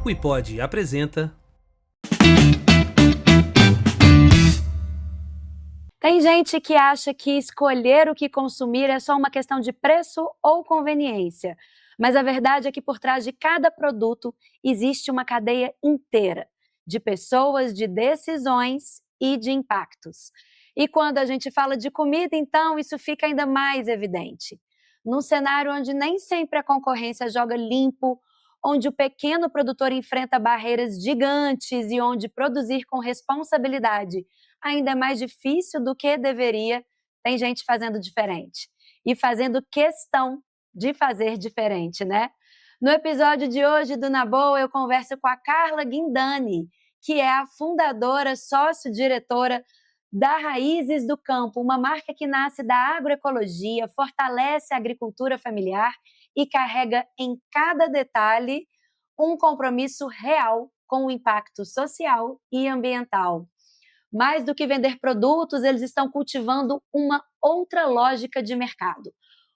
O iPod apresenta... Tem gente que acha que escolher o que consumir é só uma questão de preço ou conveniência, mas a verdade é que por trás de cada produto existe uma cadeia inteira de pessoas, de decisões e de impactos. E quando a gente fala de comida, então isso fica ainda mais evidente. Num cenário onde nem sempre a concorrência joga limpo, onde o pequeno produtor enfrenta barreiras gigantes e onde produzir com responsabilidade ainda é mais difícil do que deveria, tem gente fazendo diferente. E fazendo questão de fazer diferente, né? No episódio de hoje do Na Boa, eu converso com a Carla Guindani, que é a fundadora, sócio-diretora da Raízes do Campo, uma marca que nasce da agroecologia, fortalece a agricultura familiar e carrega em cada detalhe um compromisso real com o impacto social e ambiental. Mais do que vender produtos, eles estão cultivando uma outra lógica de mercado.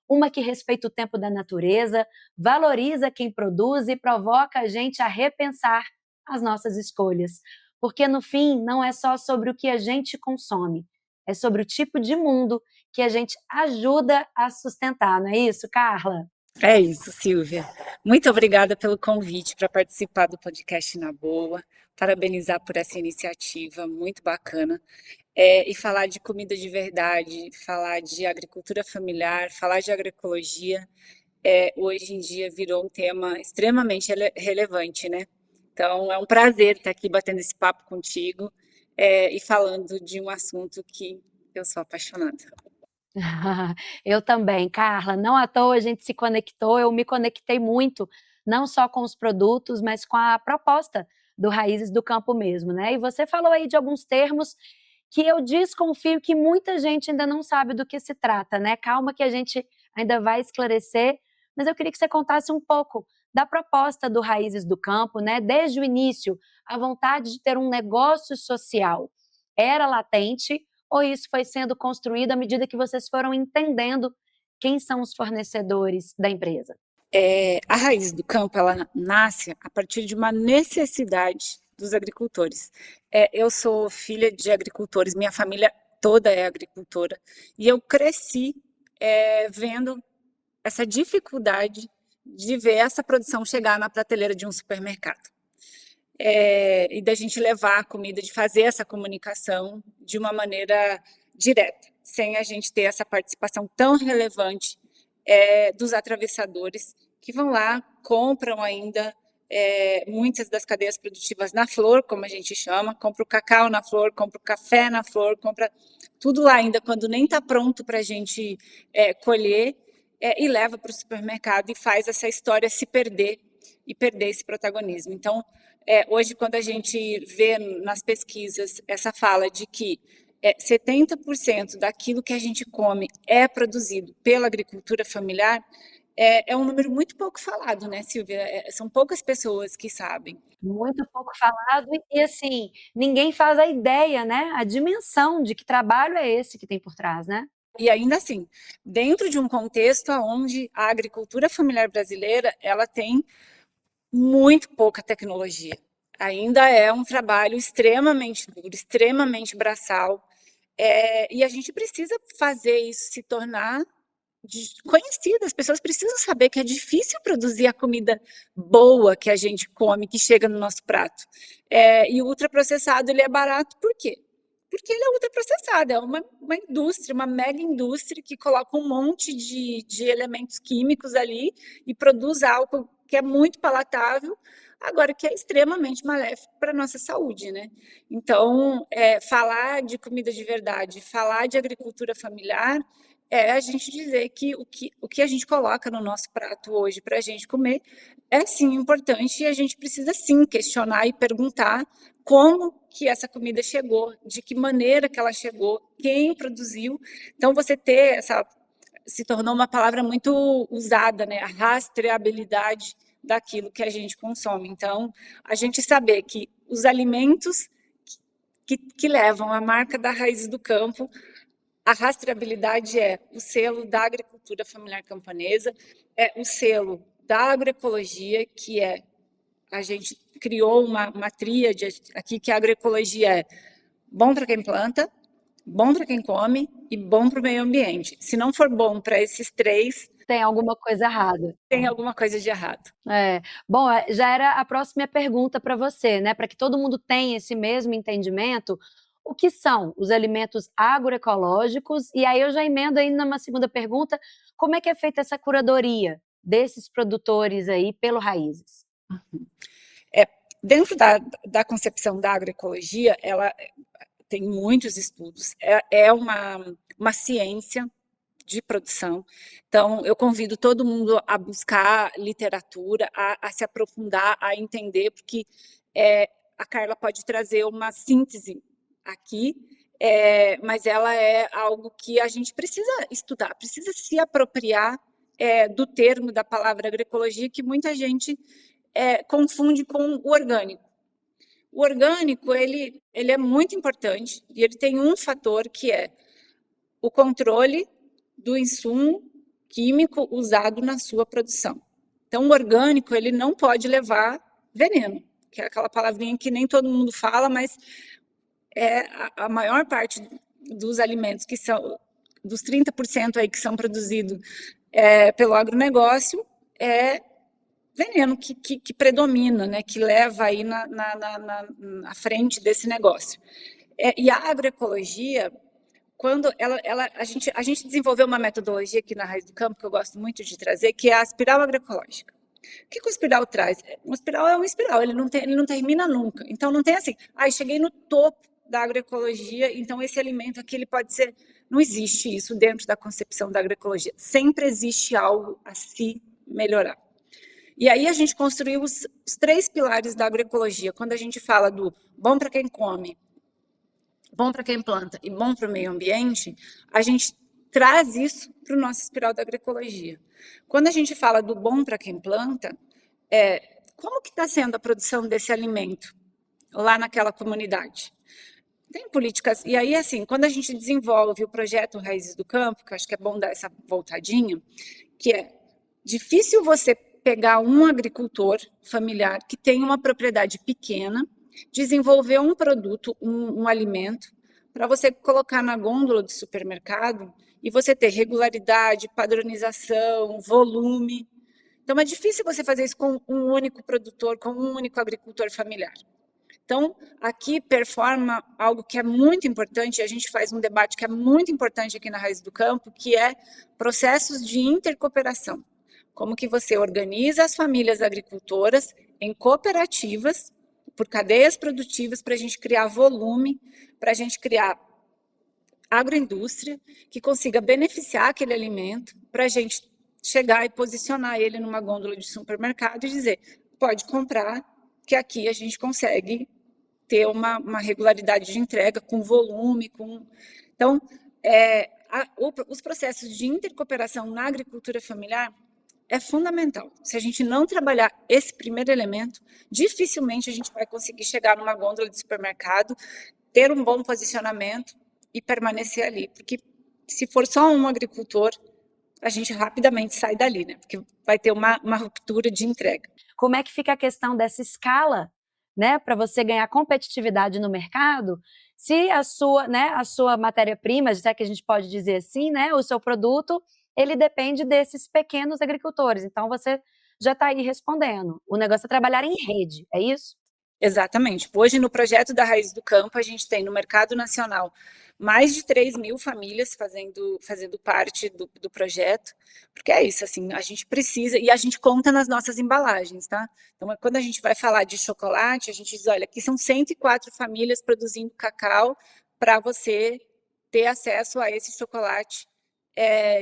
Uma que respeita o tempo da natureza, valoriza quem produz e provoca a gente a repensar as nossas escolhas. Porque, no fim, não é só sobre o que a gente consome, é sobre o tipo de mundo que a gente ajuda a sustentar, não é isso, Carla? É isso, Silvia. Muito obrigada pelo convite para participar do podcast Na Boa. Parabenizar por essa iniciativa, muito bacana. E falar de comida de verdade, falar de agricultura familiar, falar de agroecologia, hoje em dia virou um tema extremamente relevante, né? Então, é um prazer estar aqui batendo esse papo contigo, e falando de um assunto que eu sou apaixonada. Eu também, Carla. Não à toa a gente se conectou, eu me conectei muito, não só com os produtos, mas com a proposta do Raízes do Campo mesmo, né? E você falou aí de alguns termos que eu desconfio que muita gente ainda não sabe do que se trata, né? Calma que a gente ainda vai esclarecer, mas eu queria que você contasse um pouco da proposta do Raízes do Campo, né? Desde o início, a vontade de ter um negócio social era latente ou isso foi sendo construído à medida que vocês foram entendendo quem são os fornecedores da empresa? A Raiz do Campo, ela nasce a partir de uma necessidade dos agricultores. Eu sou filha de agricultores, minha família toda é agricultora, e eu cresci vendo essa dificuldade de ver essa produção chegar na prateleira de um supermercado. E da gente levar a comida, de fazer essa comunicação de uma maneira direta, sem a gente ter essa participação tão relevante dos atravessadores que vão lá, compram ainda muitas das cadeias produtivas na flor, como a gente chama, compra o cacau na flor, compra o café na flor, compra tudo lá ainda, quando nem está pronto para a gente colher, e leva para o supermercado e faz essa história se perder e perder esse protagonismo. Então, hoje, quando a gente vê nas pesquisas essa fala de que 70% daquilo que a gente come é produzido pela agricultura familiar, é um número muito pouco falado, né, Silvia? São poucas pessoas que sabem. Muito pouco falado e assim, ninguém faz a ideia, né? A dimensão de que trabalho é esse que tem por trás, né? E ainda assim, dentro de um contexto onde a agricultura familiar brasileira ela tem muito pouca tecnologia. Ainda é um trabalho extremamente duro, extremamente braçal, e a gente precisa fazer isso se tornar conhecido. As pessoas precisam saber que é difícil produzir a comida boa que a gente come, que chega no nosso prato. E o ultraprocessado ele é barato por quê? Porque ele é ultraprocessado, é uma indústria, uma mega indústria que coloca um monte de elementos químicos ali e produz algo que é muito palatável, agora que é extremamente maléfico para a nossa saúde, né? Então, falar de comida de verdade, falar de agricultura familiar, a gente dizer que o que a gente coloca no nosso prato hoje para a gente comer é sim importante e a gente precisa sim questionar e perguntar como que essa comida chegou, de que maneira que ela chegou, quem produziu. Então, você ter essa se tornou uma palavra muito usada, né? A rastreabilidade daquilo que a gente consome. Então, a gente saber que os alimentos que levam a marca da Raízes do Campo, a rastreabilidade é o selo da agricultura familiar camponesa, é o selo da agroecologia, que é a gente criou uma tríade aqui, que a agroecologia é bom para quem planta, bom para quem come e bom para o meio ambiente. Se não for bom para esses três, Tem alguma coisa errada. tem alguma coisa de errado. Bom, já era a próxima pergunta para você, né? Para que todo mundo tenha esse mesmo entendimento, o que são os alimentos agroecológicos? E aí eu já emendo aí numa segunda pergunta, como é que é feita essa curadoria desses produtores aí pelo Raízes? Dentro da concepção da agroecologia, ela tem muitos estudos, é uma ciência de produção. Então, eu convido todo mundo a buscar literatura, a se aprofundar, a entender, porque a Carla pode trazer uma síntese aqui, mas ela é algo que a gente precisa estudar, precisa se apropriar do termo, da palavra agroecologia, que muita gente confunde com o orgânico. O orgânico, ele é muito importante e ele tem um fator que é o controle do insumo químico usado na sua produção. Então, o orgânico, ele não pode levar veneno, que é aquela palavrinha que nem todo mundo fala, mas a maior parte dos alimentos que são, dos 30% aí que são produzidos pelo agronegócio, é veneno que predomina, né, que leva aí na frente desse negócio. E a agroecologia, quando a gente desenvolveu uma metodologia aqui na Raiz do Campo, que eu gosto muito de trazer, que é a espiral agroecológica. O que o espiral traz? Um espiral é um espiral, ele não termina nunca. Então, não tem assim, cheguei no topo da agroecologia, então esse alimento aqui ele pode ser... Não existe isso dentro da concepção da agroecologia. Sempre existe algo a se melhorar. E aí a gente construiu os 3 pilares da agroecologia. Quando a gente fala do bom para quem come, bom para quem planta e bom para o meio ambiente, a gente traz isso para o nosso espiral da agroecologia. Quando a gente fala do bom para quem planta, como que está sendo a produção desse alimento lá naquela comunidade? Tem políticas, e aí assim, quando a gente desenvolve o projeto Raízes do Campo, que eu acho que é bom dar essa voltadinha, que é difícil você pegar um agricultor familiar que tem uma propriedade pequena, desenvolver um produto, um alimento, para você colocar na gôndola do supermercado e você ter regularidade, padronização, volume. Então, é difícil você fazer isso com um único produtor, com um único agricultor familiar. Então, aqui performa algo que é muito importante, a gente faz um debate que é muito importante aqui na Raiz do Campo, que é processos de intercooperação. Como que você organiza as famílias agricultoras em cooperativas, por cadeias produtivas, para a gente criar volume, para a gente criar agroindústria, que consiga beneficiar aquele alimento, para a gente chegar e posicionar ele numa gôndola de supermercado e dizer, pode comprar, que aqui a gente consegue ter uma regularidade de entrega, com volume, Então, os processos de intercooperação na agricultura familiar é fundamental. Se a gente não trabalhar esse primeiro elemento, dificilmente a gente vai conseguir chegar numa gôndola de supermercado, ter um bom posicionamento e permanecer ali. Porque se for só um agricultor, a gente rapidamente sai dali, né? Porque vai ter uma ruptura de entrega. Como é que fica a questão dessa escala, né, para você ganhar competitividade no mercado, se a sua matéria-prima, já que a gente pode dizer assim, né, o seu produto, ele depende desses pequenos agricultores. Então, você já está aí respondendo. O negócio é trabalhar em rede, é isso? Exatamente. Hoje, no projeto da Raiz do Campo, a gente tem no mercado nacional mais de 3.000 famílias fazendo parte do projeto, porque é isso, assim, a gente precisa, e a gente conta nas nossas embalagens, tá? Então, quando a gente vai falar de chocolate, a gente diz, olha, aqui são 104 famílias produzindo cacau para você ter acesso a esse chocolate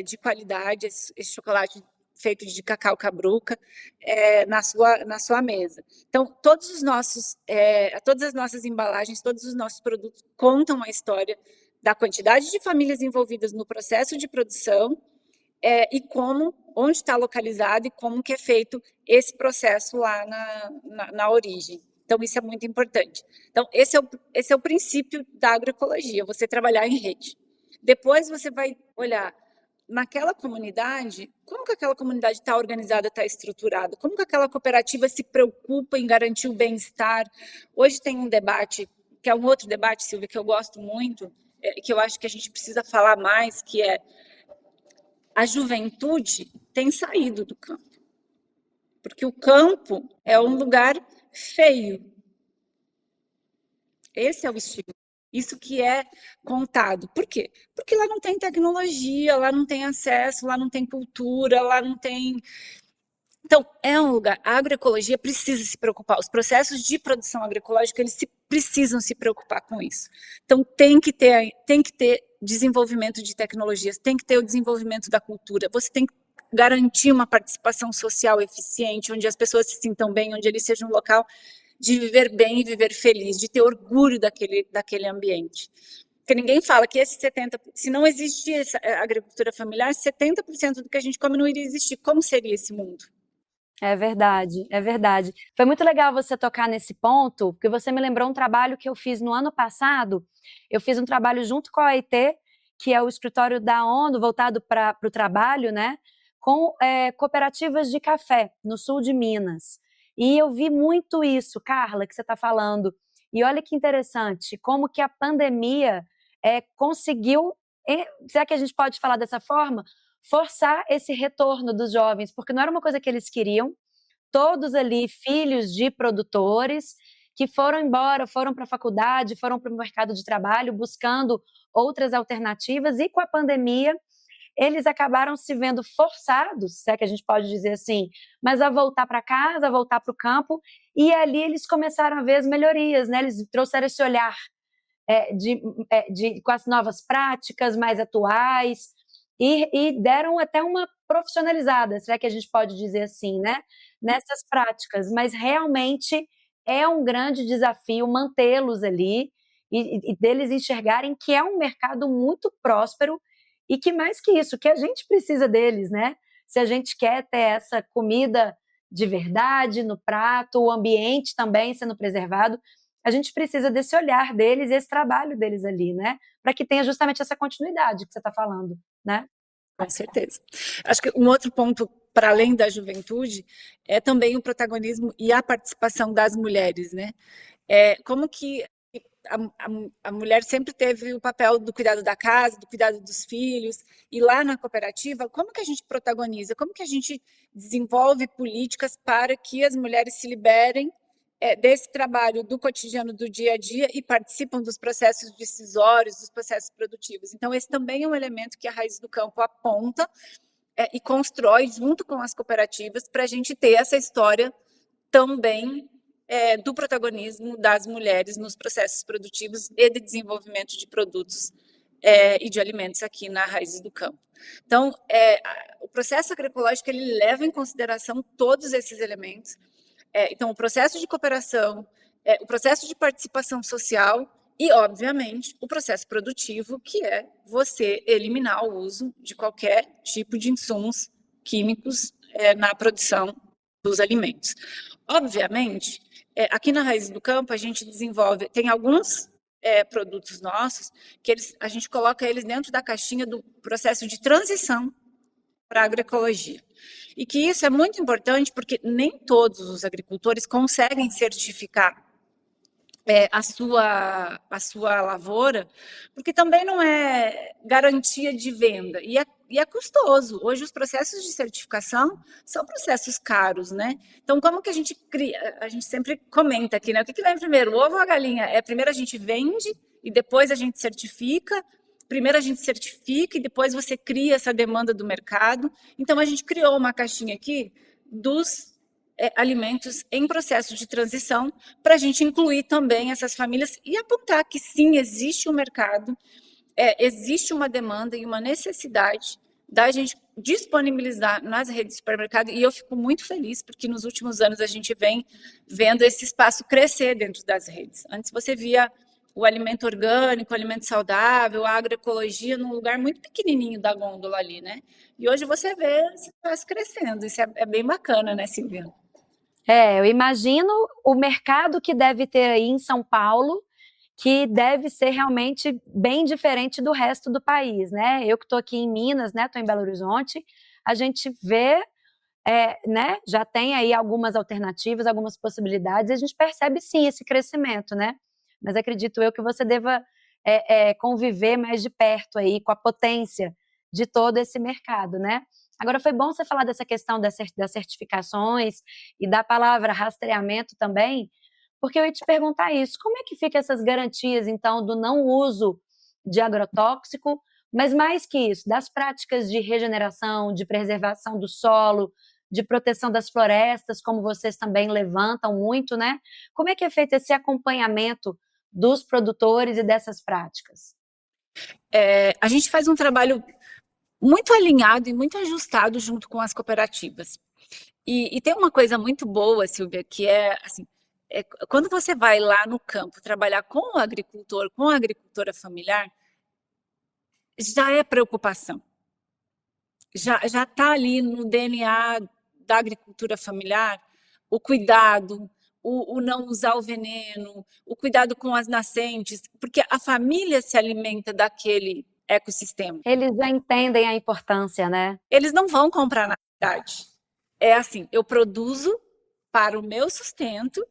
de qualidade, esse chocolate feito de cacau cabruca na sua mesa. Então, todas as nossas embalagens, todos os nossos produtos contam a história da quantidade de famílias envolvidas no processo de produção e onde está localizado e como que é feito esse processo lá na origem. Então, isso é muito importante. Então, esse é o princípio da agroecologia, você trabalhar em rede. Depois você vai olhar naquela comunidade, como que aquela comunidade está organizada, está estruturada? Como que aquela cooperativa se preocupa em garantir o bem-estar? Hoje tem um debate, que é um outro debate, Silvia, que eu gosto muito, que eu acho que a gente precisa falar mais, que é a juventude tem saído do campo, porque o campo é um lugar feio. Esse é o estilo. Isso que é contado. Por quê? Porque lá não tem tecnologia, lá não tem acesso, lá não tem cultura, lá não tem. Então, é um lugar. A agroecologia precisa se preocupar. Os processos de produção agroecológica, precisam se preocupar com isso. Então, tem que ter desenvolvimento de tecnologias, tem que ter o desenvolvimento da cultura. Você tem que garantir uma participação social eficiente, onde as pessoas se sintam bem, onde ele seja um local de viver bem e viver feliz, de ter orgulho daquele ambiente. Porque ninguém fala que esse 70%, se não existisse a agricultura familiar, 70% do que a gente come não iria existir. Como seria esse mundo? É verdade, é verdade. Foi muito legal você tocar nesse ponto, porque você me lembrou um trabalho que eu fiz no ano passado. Eu fiz um trabalho junto com a OIT, que é o escritório da ONU voltado para o trabalho, né, com cooperativas de café no sul de Minas. E eu vi muito isso, Carla, que você está falando. E olha que interessante, como que a pandemia conseguiu, será que a gente pode falar dessa forma? Forçar esse retorno dos jovens, porque não era uma coisa que eles queriam, todos ali filhos de produtores que foram embora, foram para a faculdade, foram para o mercado de trabalho buscando outras alternativas e com a pandemia eles acabaram se vendo forçados, se é que a gente pode dizer assim, mas a voltar para casa, a voltar para o campo, e ali eles começaram a ver as melhorias, né? Eles trouxeram esse olhar com as novas práticas mais atuais, e deram até uma profissionalizada, será que a gente pode dizer assim, né? Nessas práticas, mas realmente é um grande desafio mantê-los ali e deles enxergarem que é um mercado muito próspero e que mais que isso, que a gente precisa deles, né? Se a gente quer ter essa comida de verdade no prato, o ambiente também sendo preservado, a gente precisa desse olhar deles e esse trabalho deles ali, né? Para que tenha justamente essa continuidade que você está falando, né? Com certeza. Acho que um outro ponto, para além da juventude, é também o protagonismo e a participação das mulheres, né? Como que a mulher sempre teve o papel do cuidado da casa, do cuidado dos filhos, e lá na cooperativa, como que a gente protagoniza, como que a gente desenvolve políticas para que as mulheres se liberem desse trabalho do cotidiano, do dia a dia, e participam dos processos decisórios, dos processos produtivos. Então, esse também é um elemento que a Raiz do Campo aponta e constrói junto com as cooperativas para a gente ter essa história também do protagonismo das mulheres nos processos produtivos e de desenvolvimento de produtos e de alimentos aqui na Raízes do Campo. Então, o processo agroecológico ele leva em consideração todos esses elementos. Então, o processo de cooperação, o processo de participação social e, obviamente, o processo produtivo, que é você eliminar o uso de qualquer tipo de insumos químicos na produção dos alimentos. Obviamente, aqui na Raiz do Campo, a gente desenvolve, tem alguns produtos nossos que a gente coloca eles dentro da caixinha do processo de transição para a agroecologia. E que isso é muito importante porque nem todos os agricultores conseguem certificar a sua lavoura, porque também não é garantia de venda e é custoso. Hoje os processos de certificação são processos caros, né? Então como que a gente cria? A gente sempre comenta aqui, né? O que vem primeiro, o ovo ou a galinha? Primeiro a gente vende e depois a gente certifica. Primeiro a gente certifica e depois você cria essa demanda do mercado. Então a gente criou uma caixinha aqui dos alimentos em processo de transição, para a gente incluir também essas famílias e apontar que sim, existe um mercado, existe uma demanda e uma necessidade da gente disponibilizar nas redes de supermercado, e eu fico muito feliz, porque nos últimos anos a gente vem vendo esse espaço crescer dentro das redes. Antes você via o alimento orgânico, o alimento saudável, a agroecologia num lugar muito pequenininho da gôndola ali, né? E hoje você vê esse espaço crescendo, isso é bem bacana, né, Silvia? Eu imagino o mercado que deve ter aí em São Paulo, que deve ser realmente bem diferente do resto do país, né? Eu que estou aqui em Minas, né? Estou em Belo Horizonte, a gente vê, né? Já tem aí algumas alternativas, algumas possibilidades, e a gente percebe sim esse crescimento, né? Mas acredito eu que você deva conviver mais de perto aí com a potência de todo esse mercado, né? Agora, foi bom você falar dessa questão das certificações e da palavra rastreamento também, porque eu ia te perguntar isso. Como é que ficam essas garantias, então, do não uso de agrotóxico, mas mais que isso, das práticas de regeneração, de preservação do solo, de proteção das florestas, como vocês também levantam muito, né? Como é que é feito esse acompanhamento dos produtores e dessas práticas? A gente faz um trabalho muito alinhado e muito ajustado junto com as cooperativas. E tem uma coisa muito boa, Silvia, que é assim, quando você vai lá no campo trabalhar com o agricultor, com a agricultora familiar, já é preocupação. Já está ali no DNA da agricultura familiar o cuidado, o não usar o veneno, o cuidado com as nascentes, porque a família se alimenta daquele ecossistema. Eles já entendem a importância, né? Eles não vão comprar na cidade. É assim, eu produzo para o meu sustento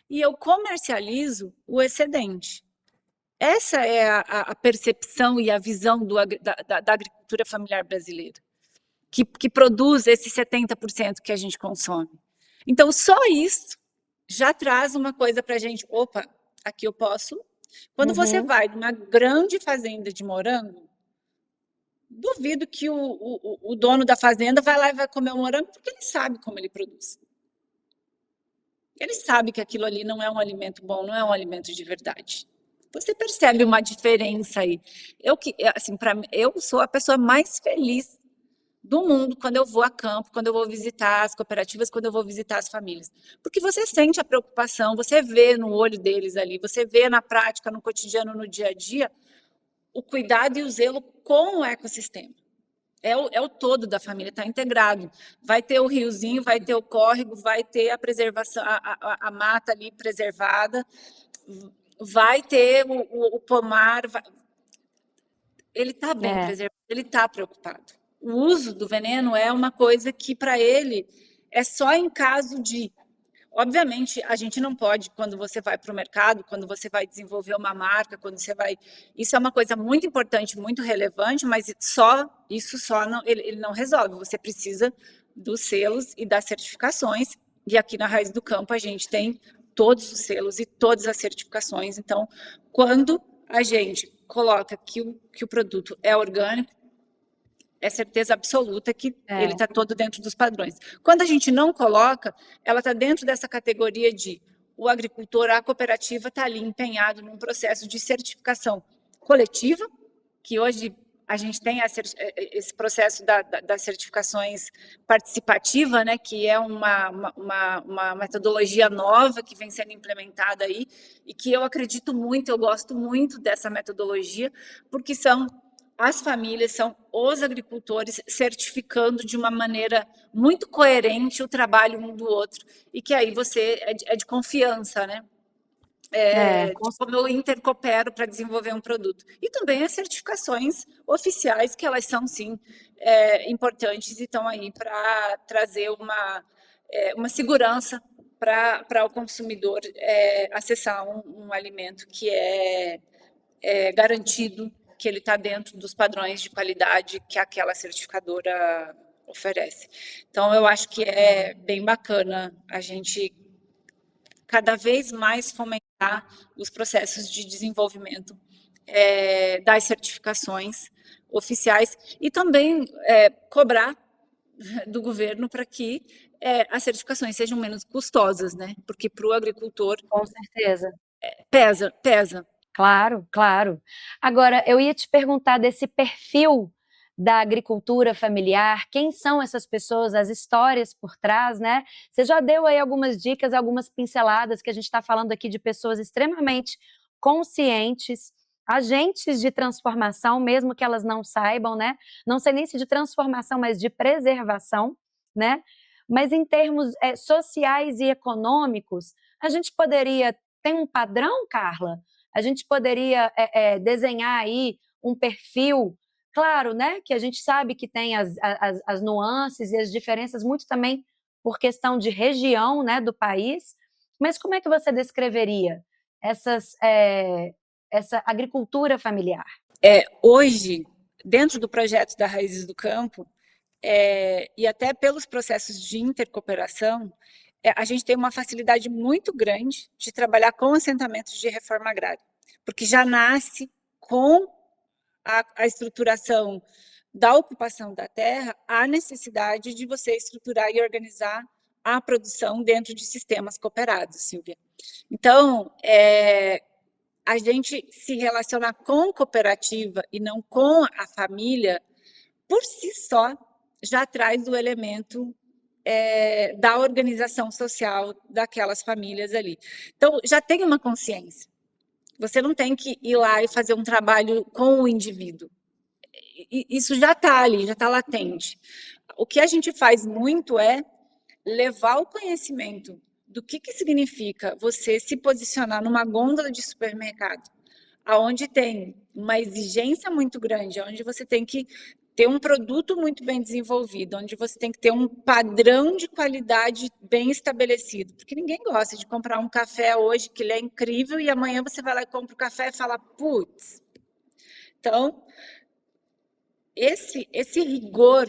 e eu comercializo o excedente. Essa é a percepção e a visão da agricultura familiar brasileira, que produz esse 70% que a gente consome. Então, só isso já traz uma coisa para a gente. Opa, aqui eu posso. Quando você Uhum. vai numa grande fazenda de morango, duvido que o dono da fazenda vai lá e vai comer o morango, porque ele sabe como ele produz. Ele sabe que aquilo ali não é um alimento bom, não é um alimento de verdade. Você percebe uma diferença aí. Assim, para mim, eu sou a pessoa mais feliz do mundo quando eu vou a campo, quando eu vou visitar as cooperativas, quando eu vou visitar as famílias. Porque você sente a preocupação, você vê no olho deles ali, você vê na prática, no cotidiano, no dia a dia, o cuidado e o zelo com o ecossistema. É o todo da família, está integrado. Vai ter o riozinho, vai ter o córrego, vai ter a preservação, a mata ali preservada, vai ter o pomar. Ele está bem É. preservado, ele está preocupado. O uso do veneno é uma coisa que, para ele, é só em caso de. Obviamente, a gente não pode, quando você vai para o mercado, quando você vai desenvolver uma marca, quando você vai. Isso é uma coisa muito importante, muito relevante, mas isso não, ele não resolve. Você precisa dos selos e das certificações. E aqui na Raiz do Campo a gente tem todos os selos e todas as certificações. Então, quando a gente coloca que o produto é orgânico, é certeza absoluta que ele está todo dentro dos padrões. Quando a gente não coloca, ela está dentro dessa categoria de o agricultor, a cooperativa está ali empenhado num processo de certificação coletiva, que hoje a gente tem esse processo das certificações participativa, né, que é uma metodologia nova que vem sendo implementada aí, e que eu acredito muito, eu gosto muito dessa metodologia, porque as famílias, são os agricultores certificando de uma maneira muito coerente o trabalho um do outro, e que aí você é de confiança, né? Com De como eu intercoopero para desenvolver um produto. E também as certificações oficiais, que elas são, sim, importantes e estão aí para trazer uma segurança para o consumidor acessar um alimento que é garantido, que ele está dentro dos padrões de qualidade que aquela certificadora oferece. Então, eu acho que é bem bacana a gente cada vez mais fomentar os processos de desenvolvimento das certificações oficiais e também cobrar do governo para que as certificações sejam menos custosas, né? Porque para o agricultor com certeza. pesa. Claro, claro. Agora, eu ia te perguntar desse perfil da agricultura familiar, quem são essas pessoas, as histórias por trás, né? Você já deu aí algumas dicas, algumas pinceladas, que a gente está falando aqui de pessoas extremamente conscientes, agentes de transformação, mesmo que elas não saibam, né? Não sei nem se de transformação, mas de preservação, né? Mas em termos sociais e econômicos, a gente poderia ter um padrão, Carla? a gente poderia desenhar aí um perfil, claro, né, que a gente sabe que tem as nuances e as diferenças muito também por questão de região, né, do país, mas como é que você descreveria essa agricultura familiar? Hoje, dentro do projeto da Raízes do Campo, e até pelos processos de intercooperação, a gente tem uma facilidade muito grande de trabalhar com assentamentos de reforma agrária, porque já nasce com a estruturação da ocupação da terra, a necessidade de você estruturar e organizar a produção dentro de sistemas cooperados, Silvia. Então, a gente se relacionar com cooperativa e não com a família, por si só, já traz o elemento da organização social daquelas famílias ali. Então, já tem uma consciência. Você não tem que ir lá e fazer um trabalho com o indivíduo. Isso já está ali, já está latente. O que a gente faz muito é levar o conhecimento do que significa você se posicionar numa gôndola de supermercado, aonde tem uma exigência muito grande, onde você tem que ter um produto muito bem desenvolvido, onde você tem que ter um padrão de qualidade bem estabelecido, porque ninguém gosta de comprar um café hoje que ele é incrível e amanhã você vai lá e compra o café e fala, putz. Então, esse rigor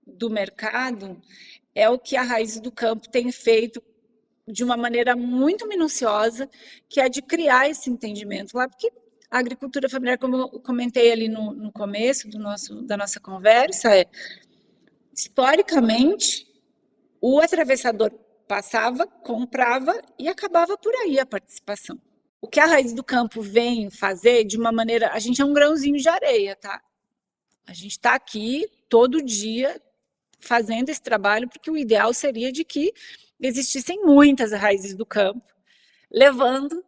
do mercado é o que a Raiz do Campo tem feito de uma maneira muito minuciosa, que é de criar esse entendimento lá, porque a agricultura familiar, como eu comentei ali no começo da nossa conversa, historicamente, o atravessador passava, comprava e acabava por aí a participação. O que a Raiz do Campo vem fazer de uma maneira... A gente é um grãozinho de areia, tá? A gente está aqui todo dia fazendo esse trabalho, porque o ideal seria de que existissem muitas raízes do campo, levando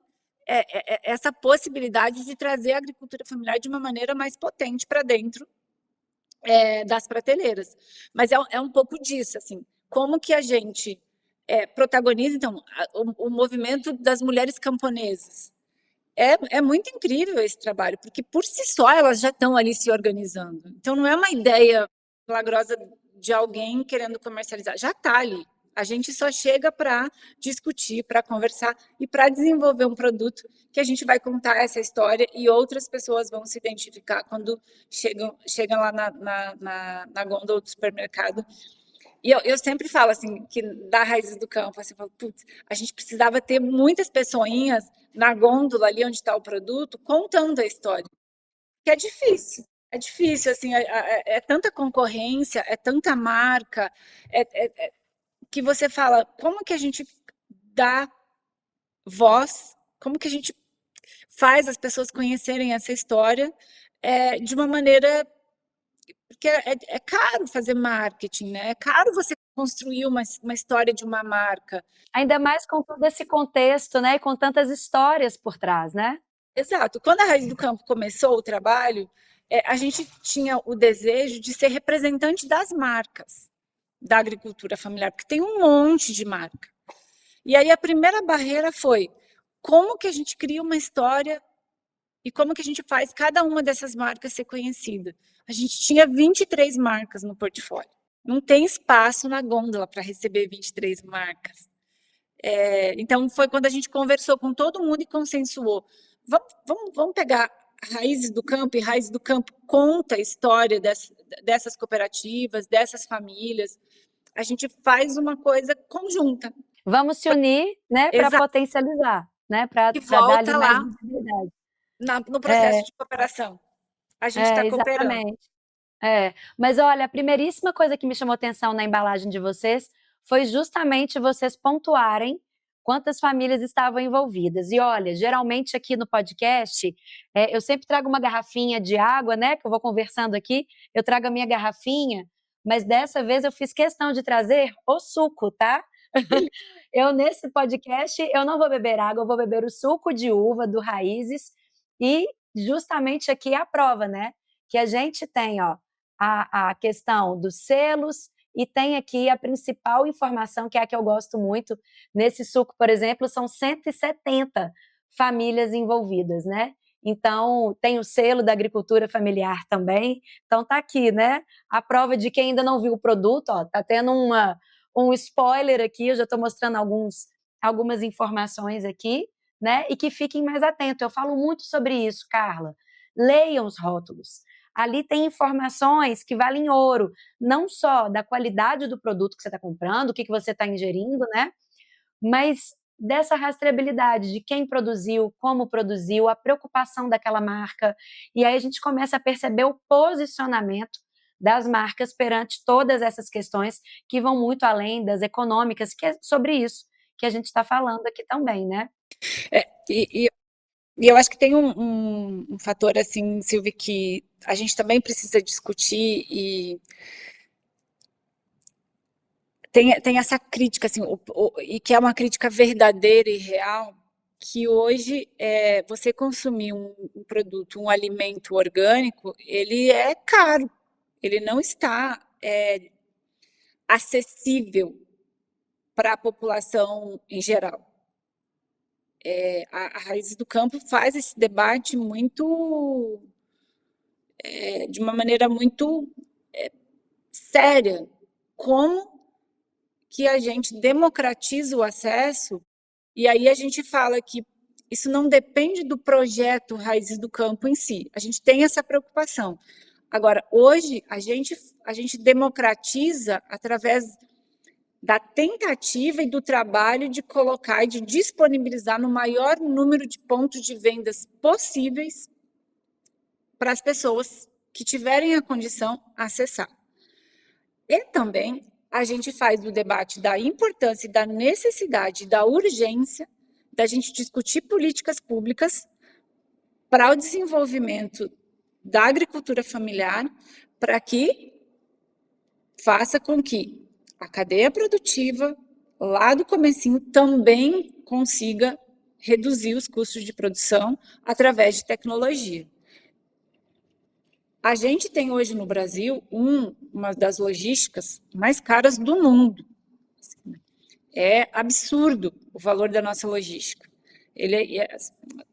essa possibilidade de trazer a agricultura familiar de uma maneira mais potente para dentro das prateleiras. Mas é um pouco disso, assim, como que a gente protagoniza, então, o movimento das mulheres camponesas. É muito incrível esse trabalho, porque por si só elas já estão ali se organizando. Então não é uma ideia milagrosa de alguém querendo comercializar, já está ali. A gente só chega para discutir, para conversar e para desenvolver um produto que a gente vai contar essa história e outras pessoas vão se identificar quando chegam lá na gôndola do supermercado. E eu sempre falo assim, que da Raízes do Campo, assim, putz, a gente precisava ter muitas pessoinhas na gôndola ali onde está o produto, contando a história. Que é difícil, assim, é tanta concorrência, é tanta marca, que você fala, como que a gente dá voz, como que a gente faz as pessoas conhecerem essa história de uma maneira... Porque é caro fazer marketing, né? É caro você construir uma história de uma marca. Ainda mais com todo esse contexto, né? E com tantas histórias por trás, né? Exato. Quando a Raiz do Campo começou o trabalho, a gente tinha o desejo de ser representante das marcas da agricultura familiar, porque tem um monte de marca. E aí a primeira barreira foi como que a gente cria uma história e como que a gente faz cada uma dessas marcas ser conhecida. A gente tinha 23 marcas no portfólio. Não tem espaço na gôndola para receber 23 marcas. Então, foi quando a gente conversou com todo mundo e consensuou. Vamos pegar Raízes do Campo, e Raízes do Campo conta a história dessas cooperativas, dessas famílias. A gente faz uma coisa conjunta. Vamos se unir, né, para potencializar, né, para dar ali mais lá visibilidade. no processo de cooperação. A gente está cooperando. Exatamente. Mas olha, a primeiríssima coisa que me chamou atenção na embalagem de vocês foi justamente vocês pontuarem quantas famílias estavam envolvidas. E olha, geralmente aqui no podcast, eu sempre trago uma garrafinha de água, né, que eu vou conversando aqui, eu trago a minha garrafinha, mas dessa vez eu fiz questão de trazer o suco, tá? Eu, nesse podcast, eu não vou beber água, eu vou beber o suco de uva do Raízes e justamente aqui é a prova, né? Que a gente tem, ó, a questão dos selos e tem aqui a principal informação, que é a que eu gosto muito. Nesse suco, por exemplo, são 170 famílias envolvidas, né? Então, tem o selo da agricultura familiar também. Então, tá aqui, né? A prova de quem ainda não viu o produto, ó, tá tendo um spoiler aqui, eu já estou mostrando algumas informações aqui, né? E que fiquem mais atentos. Eu falo muito sobre isso, Carla. Leiam os rótulos. Ali tem informações que valem ouro, não só da qualidade do produto que você está comprando, o que você está ingerindo, né? Mas dessa rastreabilidade de quem produziu, como produziu, a preocupação daquela marca. E aí a gente começa a perceber o posicionamento das marcas perante todas essas questões que vão muito além das econômicas, que é sobre isso que a gente está falando aqui também, né? E eu acho que tem um fator, assim, Silvia, que a gente também precisa discutir e tem essa crítica, assim, e que é uma crítica verdadeira e real, que hoje você consumir um produto, um alimento orgânico, ele é caro, ele não está acessível para a população em geral. A Raízes do Campo faz esse debate muito, de uma maneira muito séria, como que a gente democratiza o acesso, e aí a gente fala que isso não depende do projeto Raízes do Campo em si, a gente tem essa preocupação. Agora, hoje, a gente democratiza através da tentativa e do trabalho de colocar e de disponibilizar no maior número de pontos de vendas possíveis para as pessoas que tiverem a condição acessar. E também a gente faz o debate da importância e da necessidade, da urgência da gente discutir políticas públicas para o desenvolvimento da agricultura familiar, para que faça com que a cadeia produtiva, lá do comecinho, também consiga reduzir os custos de produção através de tecnologia. A gente tem hoje no Brasil uma das logísticas mais caras do mundo. É absurdo o valor da nossa logística.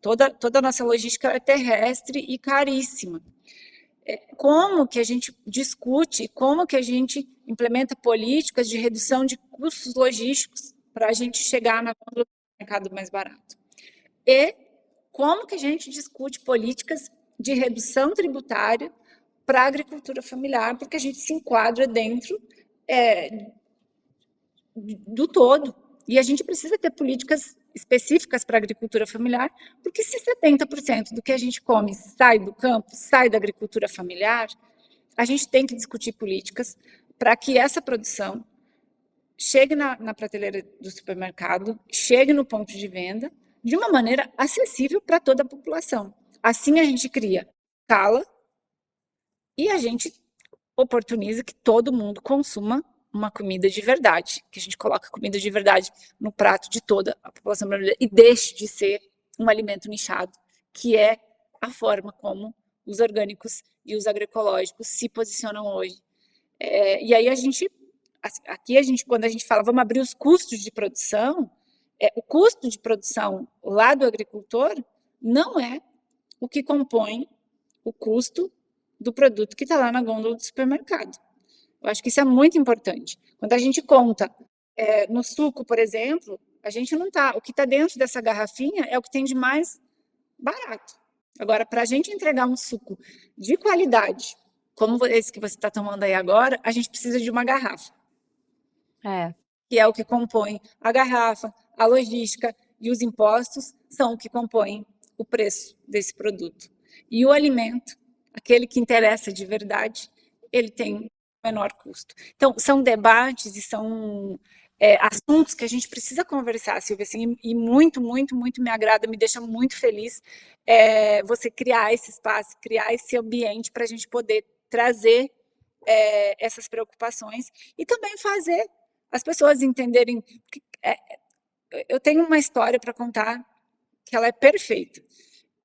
Toda a nossa logística é terrestre e caríssima. Como que a gente discute, como que a gente implementa políticas de redução de custos logísticos para a gente chegar no mercado mais barato? E como que a gente discute políticas de redução tributária para a agricultura familiar, porque a gente se enquadra dentro do todo. E a gente precisa ter políticas específicas para a agricultura familiar, porque se 70% do que a gente come sai do campo, sai da agricultura familiar, a gente tem que discutir políticas para que essa produção chegue na prateleira do supermercado, chegue no ponto de venda, de uma maneira acessível para toda a população. Assim a gente cria escala e a gente oportuniza que todo mundo consuma uma comida de verdade, que a gente coloca comida de verdade no prato de toda a população brasileira e deixe de ser um alimento nichado, que é a forma como os orgânicos e os agroecológicos se posicionam hoje. E aí quando a gente fala, vamos abrir os custos de produção, o custo de produção lá do agricultor não é o que compõe o custo do produto que está lá na gôndola do supermercado. Eu acho que isso é muito importante. Quando a gente conta no suco, por exemplo, a gente não está. O que está dentro dessa garrafinha é o que tem de mais barato. Agora, para a gente entregar um suco de qualidade, como esse que você está tomando aí agora, a gente precisa de uma garrafa. Que é o que compõe a garrafa, a logística e os impostos são o que compõem o preço desse produto. E o alimento, aquele que interessa de verdade, ele tem menor custo. Então, são debates e são assuntos que a gente precisa conversar, Silvia, assim, e muito, muito, muito me agrada, me deixa muito feliz você criar esse espaço, criar esse ambiente para a gente poder trazer essas preocupações e também fazer as pessoas entenderem. Eu tenho uma história para contar que ela é perfeita.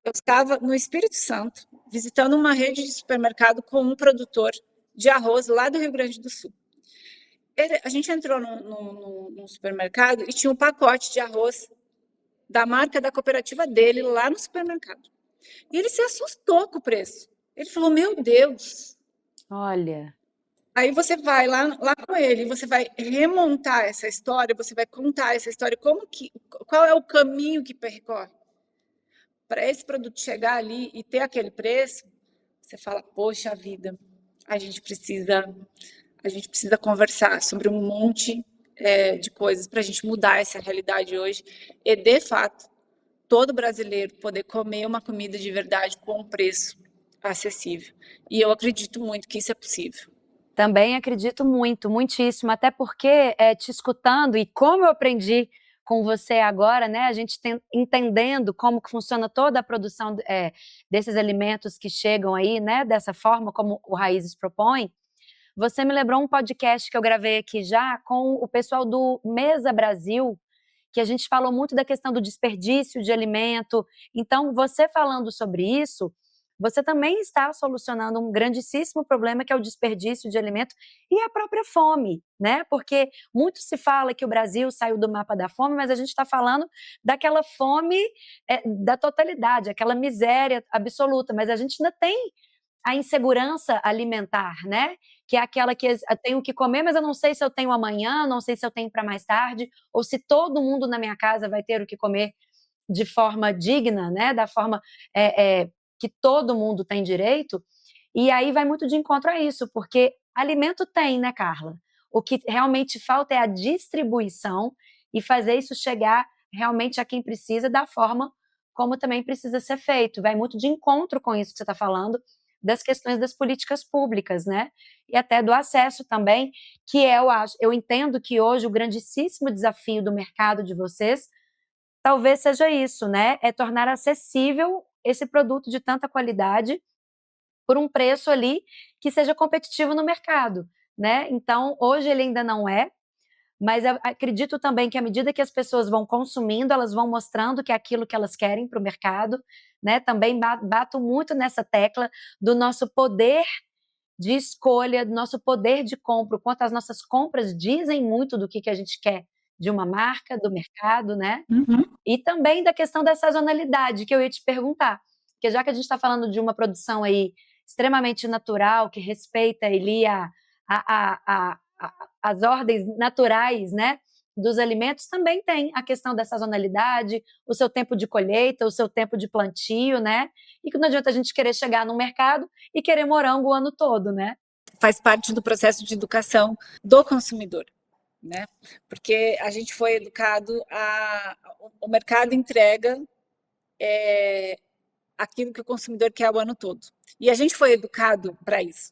Eu estava no Espírito Santo, visitando uma rede de supermercado com um produtor de arroz lá do Rio Grande do Sul. A gente entrou num supermercado e tinha um pacote de arroz da marca da cooperativa dele lá no supermercado. E ele se assustou com o preço. Ele falou: meu Deus. Olha. Aí você vai lá com ele, você vai remontar essa história, você vai contar essa história, qual é o caminho que percorre para esse produto chegar ali e ter aquele preço. Você fala: poxa vida, a gente precisa conversar sobre um monte de coisas para a gente mudar essa realidade hoje e, de fato, todo brasileiro poder comer uma comida de verdade com um preço acessível. E eu acredito muito que isso é possível. Também acredito muito, muitíssimo, até porque te escutando e como eu aprendi com você agora, né, a gente entendendo como que funciona toda a produção desses alimentos que chegam aí, né, dessa forma como o Raízes propõe, você me lembrou um podcast que eu gravei aqui já com o pessoal do Mesa Brasil, que a gente falou muito da questão do desperdício de alimento. Então, você falando sobre isso, você também está solucionando um grandíssimo problema que é o desperdício de alimento e a própria fome, né? Porque muito se fala que o Brasil saiu do mapa da fome, mas a gente está falando daquela fome da totalidade, aquela miséria absoluta, mas a gente ainda tem a insegurança alimentar, né? Que é aquela que eu tenho que comer, mas eu não sei se eu tenho amanhã, não sei se eu tenho para mais tarde, ou se todo mundo na minha casa vai ter o que comer de forma digna, né? Da forma que todo mundo tem direito. E aí vai muito de encontro a isso, porque alimento tem, né, Carla? O que realmente falta é a distribuição e fazer isso chegar realmente a quem precisa da forma como também precisa ser feito. Vai muito de encontro com isso que você está falando, das questões das políticas públicas, né? E até do acesso também, que eu entendo que hoje o grandíssimo desafio do mercado de vocês talvez seja isso, né? É tornar acessível esse produto de tanta qualidade por um preço ali que seja competitivo no mercado, né? Então, hoje ele ainda não é, mas eu acredito também que à medida que as pessoas vão consumindo, elas vão mostrando que é aquilo que elas querem para o mercado, né? Também bato muito nessa tecla do nosso poder de escolha, do nosso poder de compra, o quanto as nossas compras dizem muito do que a gente quer de uma marca, do mercado, né? Uhum. E também da questão da sazonalidade, que eu ia te perguntar, porque já que a gente está falando de uma produção aí extremamente natural, que respeita ali as ordens naturais, né, dos alimentos, também tem a questão da sazonalidade, o seu tempo de colheita, o seu tempo de plantio, né, e que não adianta a gente querer chegar no mercado e querer morango o ano todo, né? Faz parte do processo de educação do consumidor, né? Porque a gente foi educado o mercado entrega aquilo que o consumidor quer o ano todo. E a gente foi educado para isso.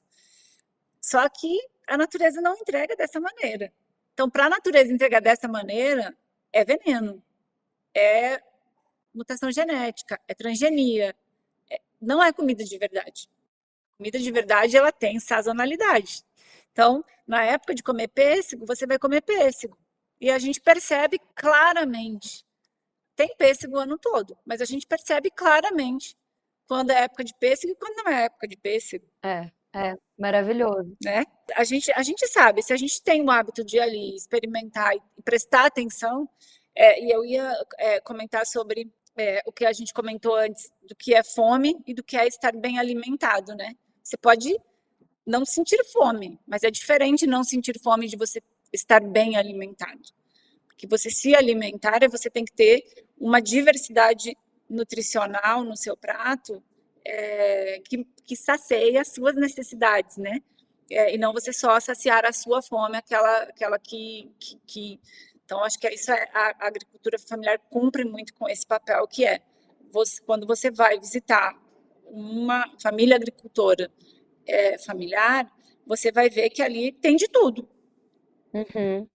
Só que a natureza não entrega dessa maneira. Então, para a natureza entregar dessa maneira, é veneno, é mutação genética, é transgenia, não é comida de verdade. Comida de verdade, ela tem sazonalidade. Então, na época de comer pêssego, você vai comer pêssego. E a gente percebe claramente. Tem pêssego o ano todo, mas a gente percebe claramente quando é época de pêssego e quando não é época de pêssego. Maravilhoso. Né? A gente sabe, se a gente tem o hábito de ali experimentar e prestar atenção, e eu ia comentar sobre o que a gente comentou antes, do que é fome e do que é estar bem alimentado, né? Você pode não sentir fome, mas é diferente não sentir fome de você estar bem alimentado. Porque você se alimentar, você tem que ter uma diversidade nutricional no seu prato que sacie as suas necessidades, né? E não você só saciar a sua fome, aquela que... Então, acho que isso a agricultura familiar cumpre muito com esse papel, que é quando você vai visitar uma família agricultora familiar, você vai ver que ali tem de tudo. Uhum.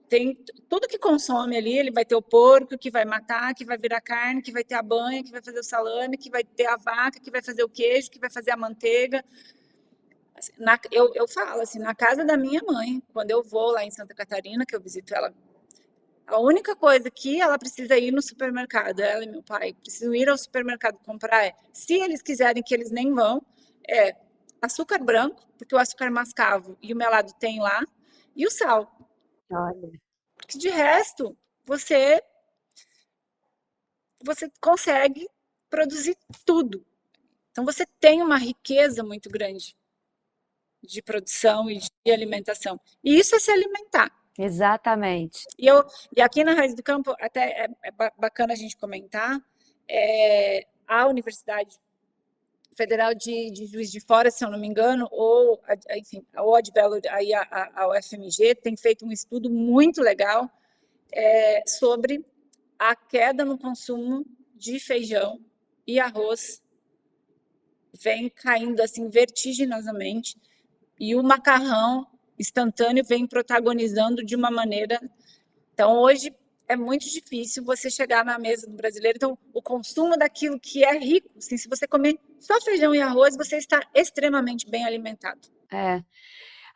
Tem tudo que consome ali, ele vai ter o porco que vai matar, que vai virar carne, que vai ter a banha, que vai fazer o salame, que vai ter a vaca, que vai fazer o queijo, que vai fazer a manteiga. Eu falo assim, na casa da minha mãe, quando eu vou lá em Santa Catarina, que eu visito ela, a única coisa que ela precisa ir no supermercado, ela e meu pai, precisam ir ao supermercado comprar se eles quiserem que eles nem vão, açúcar branco, porque o açúcar mascavo e o melado tem lá, e o sal. Olha. Porque de resto, você você consegue produzir tudo. Então, você tem uma riqueza muito grande de produção e de alimentação. E isso é se alimentar. Exatamente. E aqui na Raiz do Campo, até é bacana a gente comentar, a Universidade Federal de Juiz de Fora, se eu não me engano, ou, enfim, ou a de Belo, aí a UFMG, tem feito um estudo muito legal sobre a queda no consumo de feijão e arroz vem caindo assim vertiginosamente e o macarrão instantâneo vem protagonizando de uma maneira. Então, hoje é muito difícil você chegar na mesa do brasileiro. Então, o consumo daquilo que é rico, assim, se você comer só feijão e arroz, você está extremamente bem alimentado.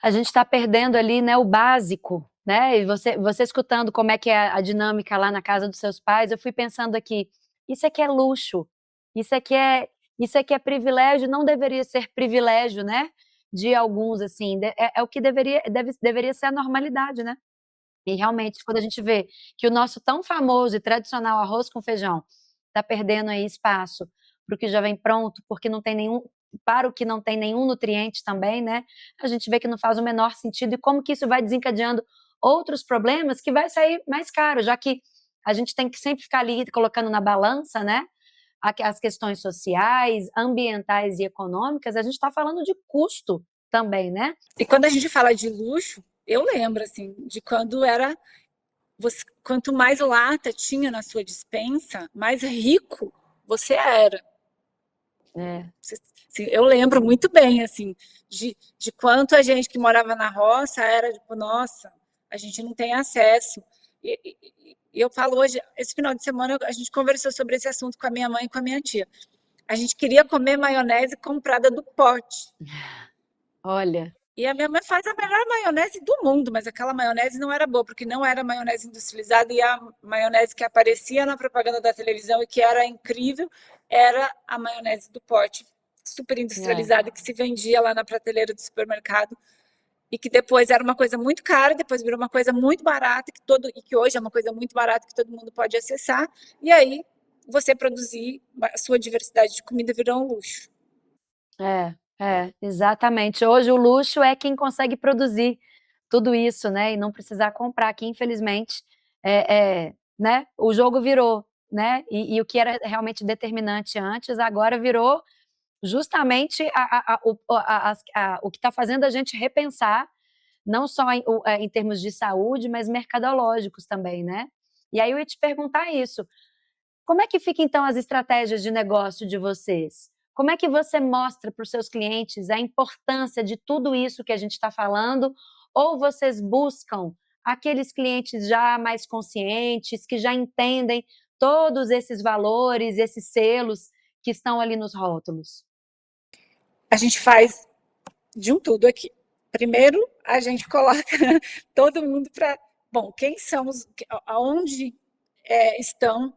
A gente está perdendo ali, né, o básico, né? E você escutando como é que é a dinâmica lá na casa dos seus pais, eu fui pensando aqui, isso aqui é luxo, isso aqui é privilégio, não deveria ser privilégio, né? De alguns, assim, é o que deveria ser a normalidade, né? E realmente, quando a gente vê que o nosso tão famoso e tradicional arroz com feijão está perdendo aí espaço para o que já vem pronto, porque não tem nenhum, para o que não tem nenhum nutriente também, né? A gente vê que não faz o menor sentido e como que isso vai desencadeando outros problemas que vai sair mais caro, já que a gente tem que sempre ficar ali colocando na balança, né? As questões sociais, ambientais e econômicas, a gente está falando de custo também, né? E quando a gente fala de luxo, eu lembro assim de quando era quanto mais lata tinha na sua despensa, mais rico você era. Eu lembro muito bem assim de quanto a gente que morava na roça era tipo, nossa, a gente não tem acesso. E eu falo hoje, esse final de semana a gente conversou sobre esse assunto com a minha mãe e com a minha tia. A gente queria comer maionese comprada do pote. Olha. E a minha mãe faz a melhor maionese do mundo, mas aquela maionese não era boa, porque não era maionese industrializada e a maionese que aparecia na propaganda da televisão e que era incrível era a maionese do pote, super industrializada, que se vendia lá na prateleira do supermercado e que depois era uma coisa muito cara, depois virou uma coisa muito barata, e que hoje é uma coisa muito barata que todo mundo pode acessar, e aí você produzir a sua diversidade de comida virou um luxo. Exatamente. Hoje o luxo é quem consegue produzir tudo isso, né, e não precisar comprar, que infelizmente, né, o jogo virou, né, e o que era realmente determinante antes, agora virou justamente o que está fazendo a gente repensar, não só em termos de saúde, mas mercadológicos também, né. E aí eu ia te perguntar isso, como é que fica então as estratégias de negócio de vocês? Como é que você mostra para os seus clientes a importância de tudo isso que a gente está falando? Ou vocês buscam aqueles clientes já mais conscientes, que já entendem todos esses valores, esses selos que estão ali nos rótulos? A gente faz de um tudo aqui. Primeiro, a gente coloca todo mundo para. Bom, quem são os. Aonde estão.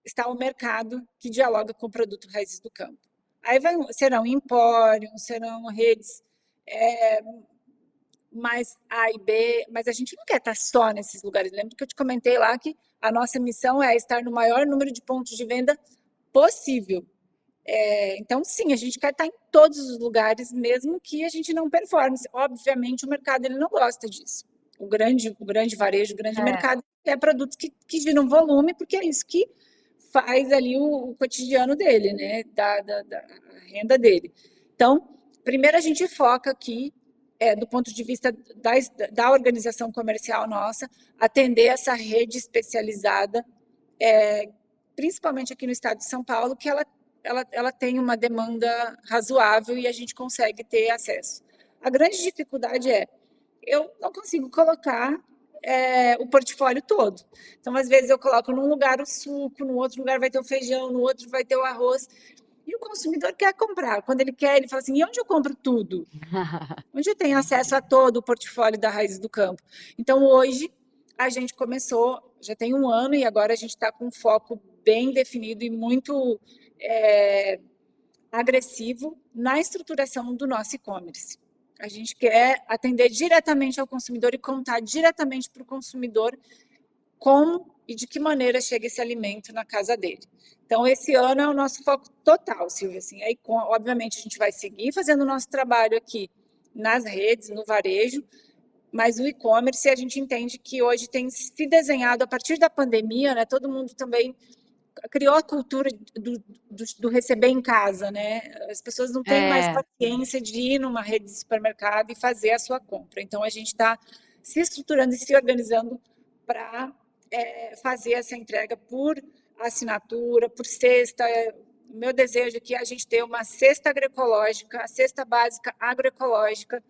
Está o mercado que dialoga com o produto Raízes do Campo. Aí serão empórios, serão redes mais A e B, mas a gente não quer estar só nesses lugares. Lembra que eu te comentei lá que a nossa missão é estar no maior número de pontos de venda possível. Então, sim, a gente quer estar em todos os lugares, mesmo que a gente não performe. Obviamente, o mercado ele não gosta disso. O grande varejo, o grande mercado quer produtos que giram volume, porque é isso que faz ali o cotidiano dele, né? Da renda dele. Então, primeiro a gente foca aqui, do ponto de vista da organização comercial nossa, atender essa rede especializada, principalmente aqui no estado de São Paulo, que ela tem uma demanda razoável e a gente consegue ter acesso. A grande dificuldade eu não consigo colocar o portfólio todo. Então, às vezes, eu coloco num lugar o suco, no outro lugar vai ter o feijão, no outro vai ter o arroz. E o consumidor quer comprar. Quando ele quer, ele fala assim, e onde eu compro tudo? Onde eu tenho acesso a todo o portfólio da Raiz do Campo? Então, hoje, a gente começou, já tem um ano, e agora a gente está com um foco bem definido e muito agressivo na estruturação do nosso e-commerce. A gente quer atender diretamente ao consumidor e contar diretamente para o consumidor como e de que maneira chega esse alimento na casa dele. Então, esse ano é o nosso foco total, Silvia. Assim, aí, obviamente, a gente vai seguir fazendo o nosso trabalho aqui nas redes, no varejo, mas o e-commerce a gente entende que hoje tem se desenhado a partir da pandemia, né? Todo mundo também criou a cultura do receber em casa, né? As pessoas não têm mais É, paciência de ir numa rede de supermercado e fazer a sua compra. Então, a gente está se estruturando e se organizando para fazer essa entrega por assinatura, por cesta. O meu desejo é que a gente tenha uma cesta agroecológica, a cesta básica agroecológica,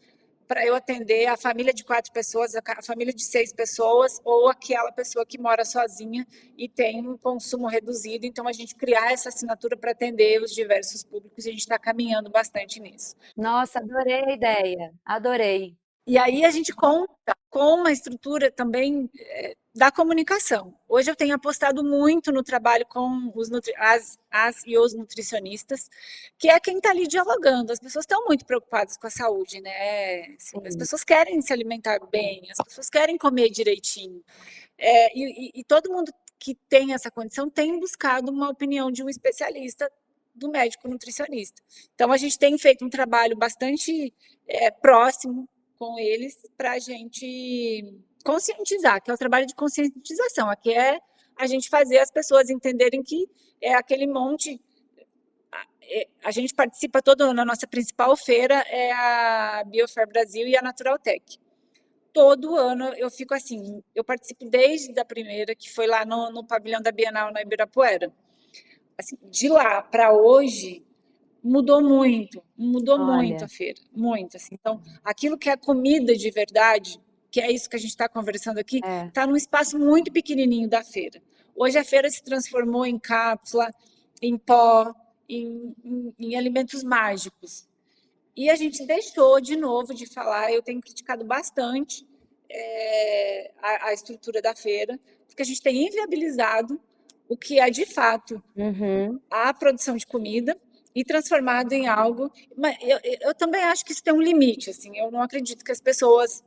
para eu atender a família de 4 pessoas, a família de 6 pessoas, ou aquela pessoa que mora sozinha e tem um consumo reduzido. Então, a gente criar essa assinatura para atender os diversos públicos, e a gente está caminhando bastante nisso. nossa, adorei a ideia, adorei. E aí a gente conta com uma estrutura também da comunicação. Hoje eu tenho apostado muito no trabalho com as e os nutricionistas, que é quem está ali dialogando. As pessoas estão muito preocupadas com a saúde, né? Assim, as Sim. pessoas querem se alimentar bem, as pessoas querem comer direitinho. E todo mundo que tem essa condição tem buscado uma opinião de um especialista, do médico nutricionista. Então, a gente tem feito um trabalho bastante próximo com eles para a gente conscientizar, que é o trabalho de conscientização. Aqui é a gente fazer as pessoas entenderem que é aquele monte. A gente participa todo ano, a nossa principal feira é a Biofair Brasil e a Naturaltech. Todo ano eu fico assim, eu participo desde a primeira, que foi lá no pavilhão da Bienal na Ibirapuera. Assim, de lá para hoje, mudou muito a Olha, feira, muito, assim. Então, aquilo que é comida de verdade, que é isso que a gente está conversando aqui, é. está num espaço muito pequenininho da feira. Hoje a feira se transformou em cápsula, em pó, em alimentos mágicos. E a gente deixou de novo de falar, eu tenho criticado bastante a estrutura da feira, porque a gente tem inviabilizado o que é de fato Uhum. a produção de comida e transformado em algo. Mas eu também acho que isso tem um limite. Assim, eu não acredito que as pessoas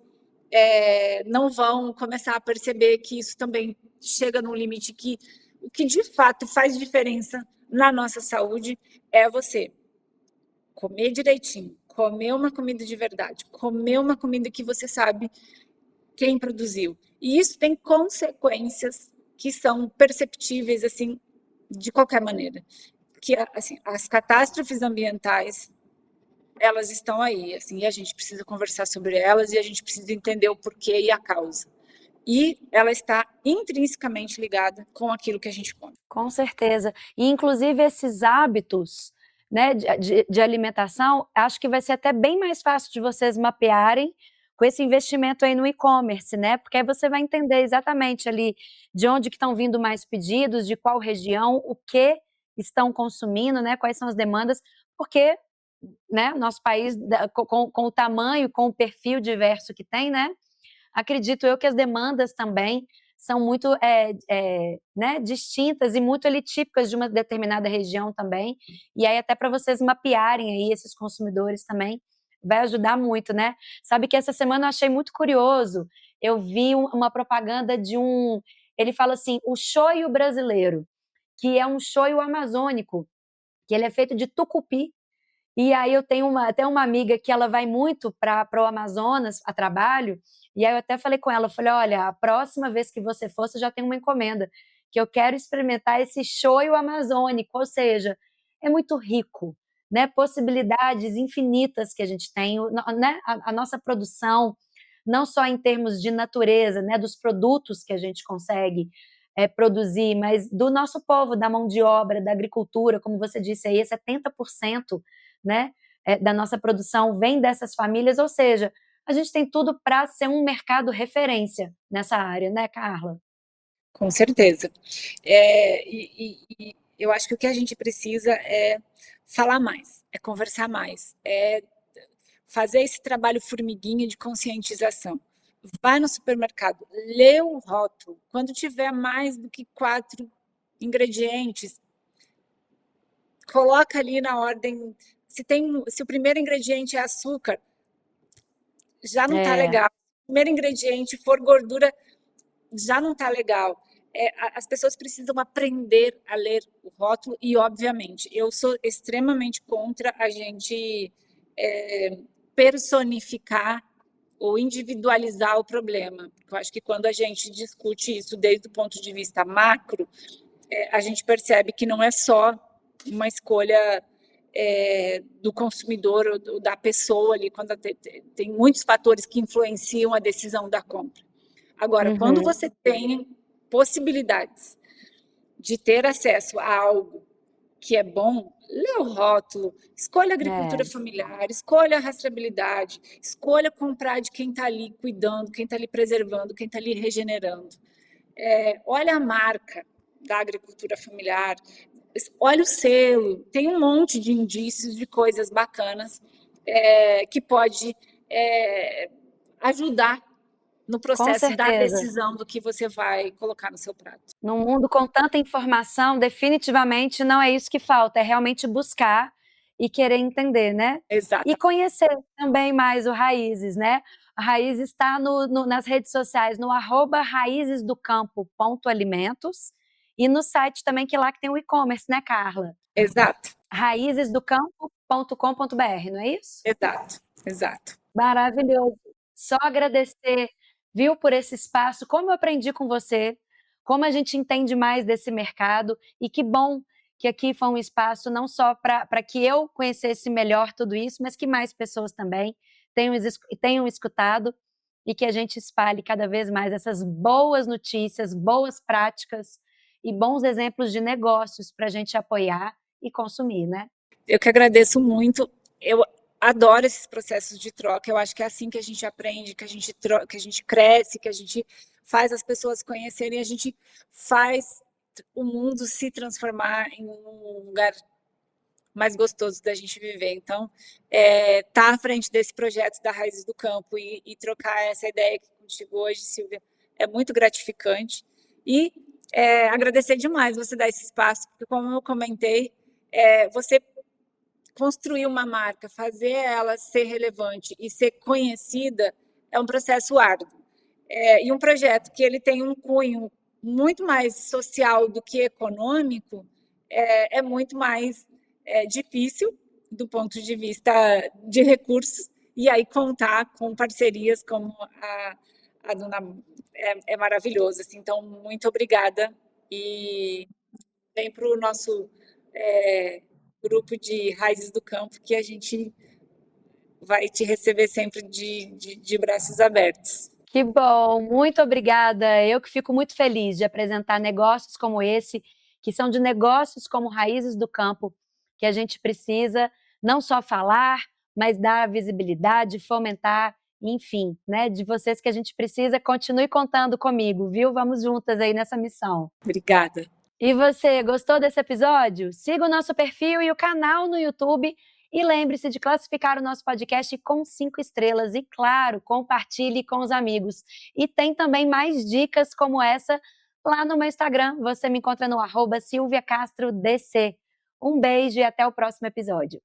não vão começar a perceber que isso também chega num limite que o que de fato faz diferença na nossa saúde é você comer direitinho, comer uma comida de verdade, comer uma comida que você sabe quem produziu. E isso tem consequências que são perceptíveis assim de qualquer maneira. Que assim, as catástrofes ambientais, elas estão aí, assim, e a gente precisa conversar sobre elas e a gente precisa entender o porquê e a causa. E ela está intrinsecamente ligada com aquilo que a gente come. Com certeza. E, inclusive, esses hábitos, né, de alimentação, acho que vai ser até bem mais fácil de vocês mapearem com esse investimento aí no e-commerce, né? Porque aí você vai entender exatamente ali de onde que estão vindo mais pedidos, de qual região, o que estão consumindo, né? Quais são as demandas, porque, né, nosso país, com o tamanho, com o perfil diverso que tem, né? Acredito eu que as demandas também são muito né, distintas e muito ali, típicas de uma determinada região também. E aí, até para vocês mapearem aí esses consumidores também, vai ajudar muito, né? Sabe que essa semana eu achei muito curioso. Eu vi uma propaganda de um. Ele fala assim: o shoyu brasileiro, que é um shoyu amazônico, que ele é feito de tucupi, e aí eu tenho até uma amiga que ela vai muito para o Amazonas a trabalho, e aí eu até falei com ela, eu falei, olha, a próxima vez que você for, você já tem uma encomenda, que eu quero experimentar esse shoyu amazônico, ou seja, é muito rico, né? Possibilidades infinitas que a gente tem, né? A nossa produção, não só em termos de natureza, né? Dos produtos que a gente consegue produzir, mas do nosso povo, da mão de obra, da agricultura, como você disse aí, 70%, né, da nossa produção vem dessas famílias, ou seja, a gente tem tudo para ser um mercado referência nessa área, né, Carla? Com certeza. E eu acho que o que a gente precisa é falar mais, é conversar mais, é fazer esse trabalho formiguinha de conscientização. Vai no supermercado, lê o rótulo. Quando tiver mais do que 4 ingredientes, coloca ali na ordem. Se o primeiro ingrediente é açúcar, já não está É, legal. Se o primeiro ingrediente for gordura, já não está legal. As pessoas precisam aprender a ler o rótulo e, obviamente, eu sou extremamente contra a gente personificar ou individualizar o problema. Eu acho que quando a gente discute isso desde o ponto de vista macro, a gente percebe que não é só uma escolha do consumidor ou da pessoa ali, quando tem muitos fatores que influenciam a decisão da compra. Agora, quando você tem possibilidades de ter acesso a algo que é bom, lê o rótulo, escolha agricultura familiar, escolha a rastreabilidade, escolha comprar de quem está ali cuidando, quem está ali preservando, quem está ali regenerando. Olha a marca da agricultura familiar, olha o selo, tem um monte de indícios de coisas bacanas que pode ajudar no Com processo da certeza. decisão do que você vai colocar no seu prato. Num mundo com tanta informação, definitivamente não é isso que falta, é realmente buscar e querer entender, né? Exato. E conhecer também mais o Raízes, né? A Raízes está nas redes sociais, no @raizesdocampo.alimentos e no site também, que lá que tem o e-commerce, né, Carla? Exato. raizesdocampo.com.br, não é isso? Exato, exato. Maravilhoso. Só agradecer, viu, por esse espaço, como eu aprendi com você, como a gente entende mais desse mercado, e que bom que aqui foi um espaço não só para que eu conhecesse melhor tudo isso, mas que mais pessoas também tenham escutado e que a gente espalhe cada vez mais essas boas notícias, boas práticas e bons exemplos de negócios para a gente apoiar e consumir, né? Eu que agradeço muito. Eu adoro esses processos de troca. Eu acho que é assim que a gente aprende, que a gente troca, que a gente cresce, que a gente faz as pessoas conhecerem, a gente faz o mundo se transformar em um lugar mais gostoso da gente viver. Então, tá à frente desse projeto da Raízes do Campo e trocar essa ideia aqui contigo hoje, Silvia, é muito gratificante. E agradecer demais você dar esse espaço, porque, como eu comentei, você construir uma marca, fazer ela ser relevante e ser conhecida é um processo árduo. E um projeto que ele tem um cunho muito mais social do que econômico é muito mais difícil do ponto de vista de recursos, e aí contar com parcerias como a Dona é maravilhoso. Assim, então, muito obrigada e vem para o nosso grupo de Raízes do Campo, que a gente vai te receber sempre de braços abertos. Que bom, muito obrigada. Eu que fico muito feliz de apresentar negócios como esse, que são de negócios como Raízes do Campo, que a gente precisa não só falar, mas dar visibilidade, fomentar, enfim, né? De vocês que a gente precisa, continue contando comigo, viu? Vamos juntas aí nessa missão. Obrigada. E você, gostou desse episódio? Siga o nosso perfil e o canal no YouTube e lembre-se de classificar o nosso podcast com 5 estrelas e, claro, compartilhe com os amigos. E tem também mais dicas como essa lá no meu Instagram. Você me encontra no @SilviaCastroDC. Um beijo e até o próximo episódio.